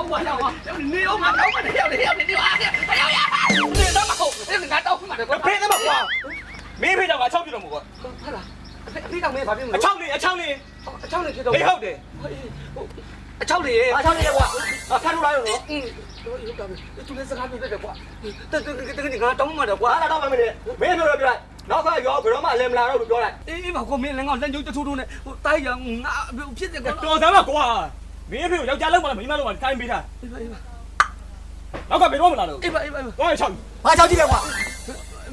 刀啊！你有拿刀吗？你要哎呀！你他妈好，你拿刀嘛？我赔他妈瓜，没赔到我钞票都没过。快了，你当没发现没？抄你，抄你，抄你去到。你好的，抄你，抄你我，看出来了咯。有干没？昨天是看出来的瓜，这个你看刀嘛的瓜。哪刀嘛没得，没有了，别来。နောက်ခါရောဘယ်တော့မှအလဲမလာတော့လို့ပြောလိုက်အေးပါကွာမင်းလည်းငါလက်ညှိုးတထိုးထိုးနဲ့ဟိုတိုင်းရငါဖြစ်တယ်ကွာ တော်စမ်းပါကွာမင်းအဖေကိုယောက်ျားလုံးမလားမိန်းမလုံးမလားတိုင်းပေးထား အေးပါ နောက်ကဘယ်တော့မလာတော့ အေးပါ သွားရချောင်း ဘာချောင်းကြည့်လဲကွာ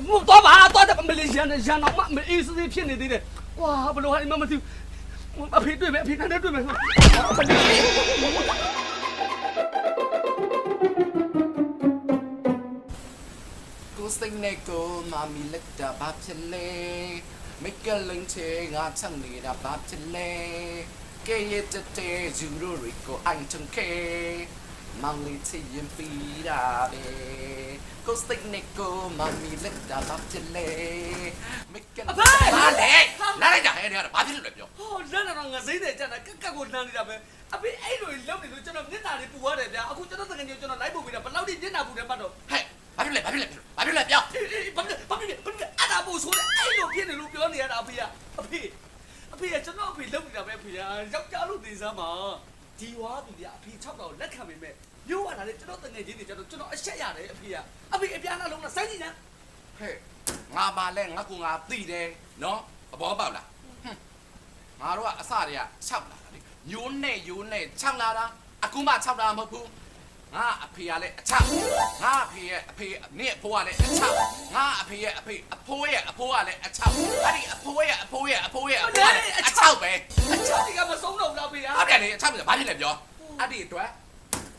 မတော်ပါတော်တယ်မလေးရှားနဲ့ရှာတော့မအေးစစ်ဖြစ်နေသေးတယ်ဝါဘလို့ဟာမမသိအဖေတွေ့မယ်အဖေနဲ့တွေ့မယ် စိတ်နဲ့ကိုမမီလက်တာဘာဖြစ်လဲမိကလင်းချေငါချမ်းနေတာဘာဖြစ်လဲကဲရတဲ့ဂျူရိုရီကိုအန်ချန်ကေမောင်လေးချရင်ပီတာပဲကိုစိတ်နဲ့ကိုမမီလက်တာဘာဖြစ်လဲမိကလင်းဟာလေလာလိုက်ကြဟဲ့ဘာဖြစ်လို့လဲပြော ဟောလက်တော့ငါစိမ့်တယ်ကြာတာကက်ကိုလမ်းနေတာပဲအဖေအဲ့လိုလုံးနေလို့ကျွန်တော်မျက်နှာလေးပူရတယ်ဗျာအခုကျွန်တော်တကယ်ကျွန်တော်လိုက်ပို့ပေးတာဘယ်လောက်ထိမျက်နှာပူတယ်မှတ်တော့ ဟဲ့ဘာဖြစ်လဲပြော ဘာဖြစ်အဲ့ဒါပို့ဆိုတယ်အဲ့လိုဖြစ်နေလို့ပြောနေရတာအဖေကကျွန်တော်အဖေလုံးနေတာပဲအဖေကယောက်ျားလို့နေစမ်းပါဒီဝါပြီဗျာအဖေ6တော့လက်ခံပေမဲ့မျိုးရတာလေကျွန်တော်တငယ်ချင်းတွေကျွန်တော်အဆက်ရတယ်အဖေအပြားနှလုံးနဲ့စိုင်းကြည့်နေ ဟဲ့ငါပါလဲငါကူငါတိတယ်နော်အဘောပေါက်လားငါတို့ကအစတွေက6လာတာလေယိုးနဲ့6လာတာအခုမှ6လာမဟုတ်ဘူးငါအဖေကလည်းအချငါအဖေရဲ့အဖေနင့်အဖိုးကလည်းအချငါအဖေရဲ့အဖေအဖိုးရဲ့အဖိုးကလည်းအချအဲ့ဒီအဖိုးရဲ့အဖိုးရဲ့အဖိုးရဲ့အဖိုးကလည်းအချပဲ အချက်ဒီကမဆုံးတော့ဘူးလားဖေက ဟုတ်တယ်လေအချပဲဘာဖြစ်လဲပြောအဲ့ဒီအတွက်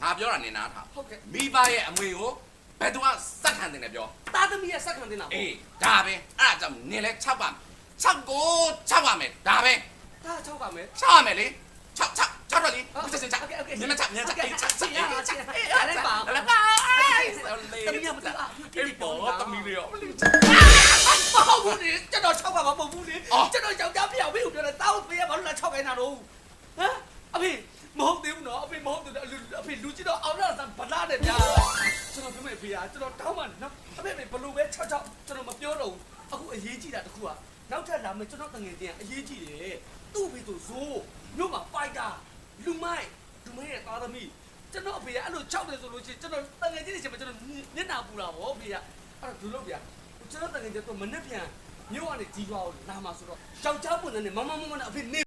ငါပြောတာနေနာထား ဟုတ်ကဲ့ မိဘရဲ့အမွေကိုဘယ်သူကစက်ခံတယ်လဲပြော သားသမီးရဲ့စက်ခံတင်တာ အေးဒါပဲအဲ့ဒါကြောင့်နင်လဲ6ပါ6ကို6ပါမယ်ဒါပဲ သား6ပါမယ် 6ရမယ်လေ6တော့လေဆက်ဆက်မြင်မချမြင်ချ6အဲ့ပါ လာပါတမီးမတာအေးပေါ်တမီးလေးရော မဟုတ်ဘူးလေကျွန်တော်6ပါမဟုတ်ဘူးလေကျွန်တော်ယောက်ျားပြောင်းပြီးပြောတယ်တောက်ဖေးကဘာလို့လဲ6ခိုင်းတာတော့ဟမ်အဖေမဟုတ်သေးဘူးနော်အဖေမဟုတ်သေးဘူးအဖေလူကြီးတော့အောင်ရတာဗလာတယ်ဗျာကျွန်တော်ပြောမယ်ဖေးကျွန်တော်တောင်းမှနော်အဖေဘလို့ပဲ6ကျွန်တော်မပြောတော့ဘူးအခုအရေးကြီးတာတခုကနောက်ထပ်လာမယ်ကျွန်တော်တငယ်ချင်းအရေးကြီးတယ်သူ့ဖေးဆိုဇိုးမြို့မှာပိုက်တာလူမိုက်ရဲ့သားသမီးကျွန်တော်အဖေကအဲ့လို6တယ်ဆိုလို့ရှိရင်ကျွန်တော်တငယ်ချင်းတွေချင်းကျွန်တော်မျက်နှာပူတာဗောဖေးကအဲ့ဒါဒုလို့ဗျာကျွန်တော်တကယ်တော့မနဲ့ပြန်မြို့ကနေကြီးသွားအောင်လာမှာဆိုတော့ယောက်ျားပုံစံနဲ့မမနဲ့အဖေနေ